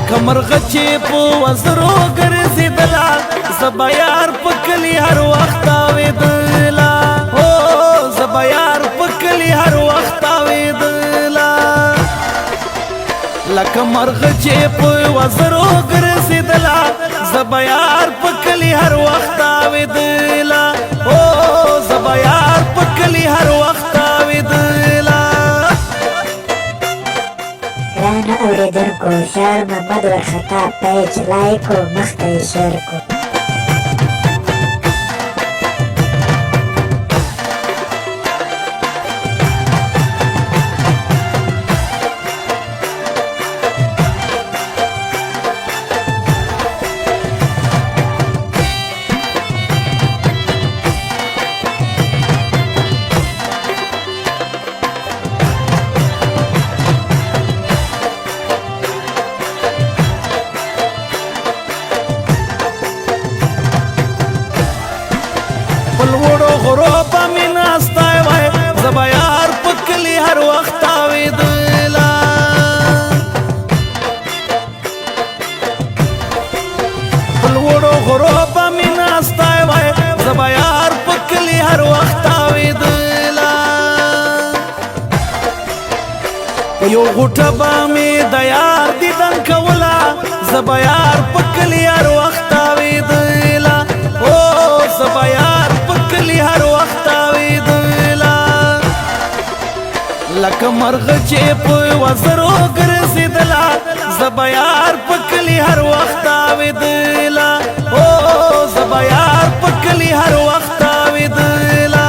لکه مرغه چې په وزرو ګرځېدله زه به یار په کلي هر وخت تاوېدله هو زه به یار په کلي هر وخت تاوېدله لکه مرغه چې په وزرو ګرځېدله زه به یار په کلي هر وخت تاوېدله هو زه به یار په کلي هر وخت تاوېدله. ګرانو اورېدونکو شعر محمد ورخطا پیج لایک کړو مخته یې شیر کړو. پلوړو غرو په مې ناستی وای زه به یار په کلي هر وخت تاوېدله پلوړو غرو په مې ناستی وای زه به یار په کلي هر وخت تاوېدله په یو غوټه به مې د یار دیدن کوله زه به یار په کلي هر وخت تاوېدله او زه به یار کلی هر وخت تاوېدله لکه مرغه چې په وزرو ګرځېدله زه به یار په کلي هر وخت تاوېدله او زه به یار په کلي هر وخت تاوېدله.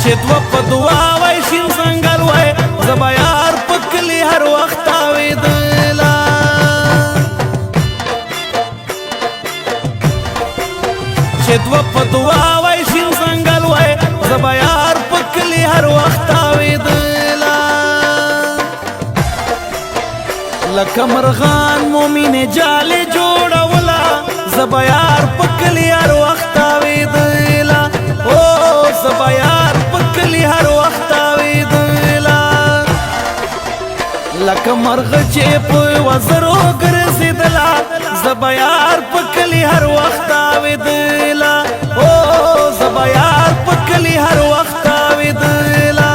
چې دوه په دوه وای شین ځنګل وای زه به یار په کلي هر وخت تاوېدله چې دوه په دوه وای شین ځنګل وای زه به یار په کلي هر وخت تاوېدله لکه مرغان مو مینې جالې جوړوله زه به یار په کلي هر وخت تاوېدله او زه به یار کلی هر وخت تاوېدله لکه مرغه چې په وزرو ګرځېدله زه به یار په کلي هر وخت تاوېدله او زه به یار په کلي هر وخت تاوېدله.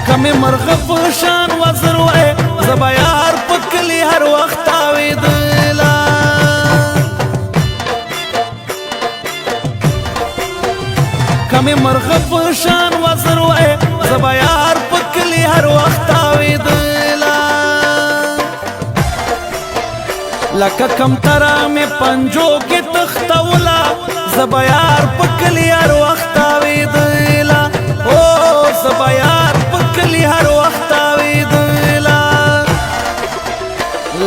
کمې مرغه په شان وزر وای زه به یار په کلي هر وخت تاوېدله کمې مرغه په شان وزر وای زه به یار په کلي هر وخت تاوېدله لکه کمتره مې پنجو کې تختوله زه به یار په کلي هر وخت تاوېدله او زه به یار په کلي هر وخت تاوېدله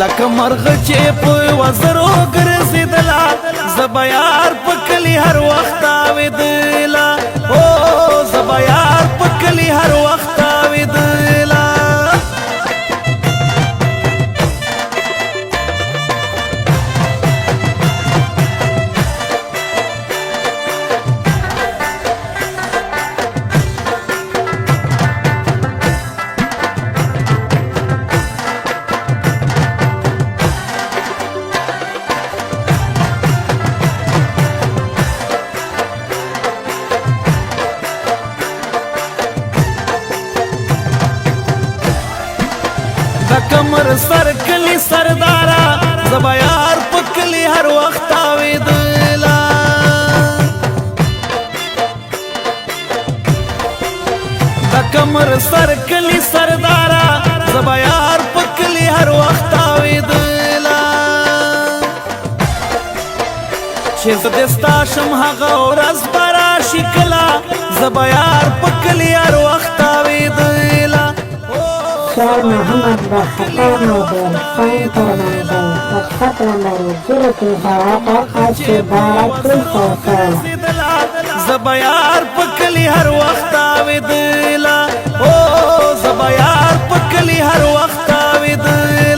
لکه مرغه چې په وزرو ګرځېدله زه به یار په کلي هر وخت تاوېدله او زه به یار په کلي هر وخت تاوېدله. وخت تاویدلا د کمر سر کلی سردارا زبا یار پکلی هر وخت تاویدلا چې زدستا شم هغه ورځ برا شکلا زبا یار پکلی هر وخت تاویدلا شعر محمد بخطا موبایل فون ترمنزل واتساپ نمبر 0308312 زبا یار پکلی هر وخت تاویدلا او زبا یار پکلی هر وخت تاویدلا